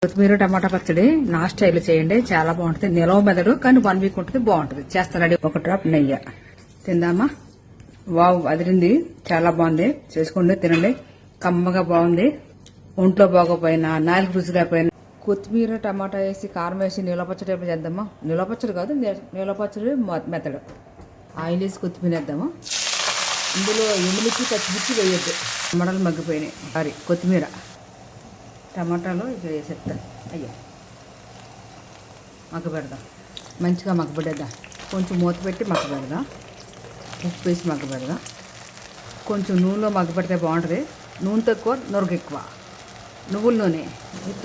కొత్తిమీర టమాటా పచ్చడి నా స్టైల్ చేయండి, చాలా బాగుంటుంది. నిలవ మెదడు కానీ 1 వీక్ ఉంటుంది, బాగుంటుంది. చేస్తానండి. ఒక డ్రాప్ నెయ్యి తిందామా? వావ్, అదిరింది, చాలా బాగుంది. చేసుకోండి, తినండి. కమ్మగా బాగుంది. ఒంట్లో బాగోపోయినా, నాలుగు రుచి లేకపోయినా కొత్తిమీర టమాటా వేసి కారం వేసి నిలవ పచ్చడి ఎప్పుడు చేద్దామా? నిలవ పచ్చడి కాదు, నిలవ పచ్చడి మెత్తడు. ఆయిల్ వేసి కొత్తిమీర వేద్దాము. ఇందులో ఎండుమిర్చి పచ్చిమిర్చి వేయద్దు, టమాటాలు మగ్గిపోయినాయి. సారీ, కొత్తిమీర టమాటాలు ఇక్కడ వేసేస్తాను. అయ్యో, మగ్గబెడదాం, మంచిగా మగ్గబెడేద్దాం. కొంచెం మూత పెట్టి మగ్గబెడదాం. ఉప్పు వేసి మగ్గబెడదాం. కొంచెం నూనెలో మగ్గబెడితే బాగుంటుంది. నూనె తక్కువ, నొరుగు ఎక్కువ. నువ్వుల నూనె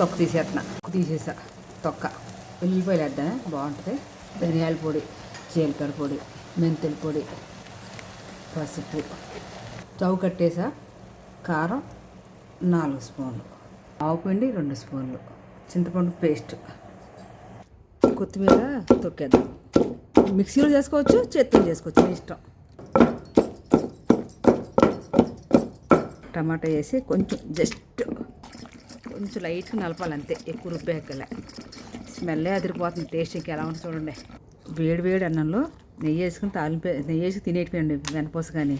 తొక్క తీసేస్తున్నా, తీసేసా తొక్క. వెల్లిపాయలు వేద్దాం, బాగుంటుంది. ధనియాల పొడి, జీలకర్ర పొడి, మెంతుల పొడి, పసుపు, స్టవ్ కట్టేసా. కారం 4 స్పూన్లు, ఆవు పిండి 2 స్పూన్లు, చింతపండు పేస్ట్, కొత్తిమీర తొక్కేద్దాం. మిక్సీలో చేసుకోవచ్చు, చేత్తో చేసుకోవచ్చు, మీ ఇష్టం. టమాటా వేసి కొంచెం కొంచెం లైట్గా నలపాలి, అంతే. ఎక్కువ రుబ్బేకలే. స్మెల్లే అదిరిపోతుంది. టేస్ట్ ఇంకా ఎలా ఉంటుంది చూడండి. వేడి అన్నంలో నెయ్యి వేసుకుని నెయ్యి వేసి తినేటివండి వెనపోస. కానీ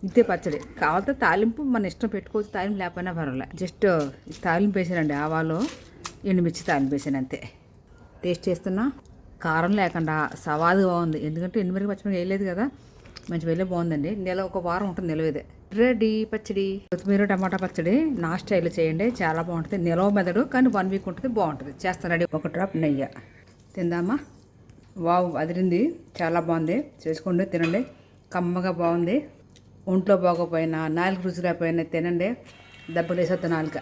ఇంతే పచ్చడి. కావాలంటే తాలింపు మన ఇష్టం పెట్టుకోవచ్చు, తాలింపు లేకపోయినా పర్వాలేదు. జస్ట్ తాలింపు వేసానండి, ఆవాలు ఎండుమిర్చి తాలింపు వేసాను, అంతే. టేస్ట్ చేస్తున్నా. కారం లేకుండా సవాదుగా బాగుంది, ఎందుకంటే ఎండుమిరపకాయ పచ్చిమిరపకాయ వేయలేదు కదా. మంచి వేలే బాగుందండి. ఒక వారం ఉంటుంది నిలవేదే. రెడీ పచ్చడి. కొత్తిమీర టమాటా పచ్చడి నా స్టైల్ చేయండి, చాలా బాగుంటుంది. నిలవ మెదడు కానీ 1 వీక్ ఉంటుంది, బాగుంటుంది. చేస్తానండి. ఒక డ్రాప్ నెయ్యి తిందామా? వావ్, అదిరింది, చాలా బాగుంది. చేసుకోండి, తినండి. కమ్మగా బాగుంది. ఒంట్లో బాగోపోయినా, నాలుగు రుచి లేకపోయినా తినండి. దెబ్బలు వేసేద్దా నాలుక.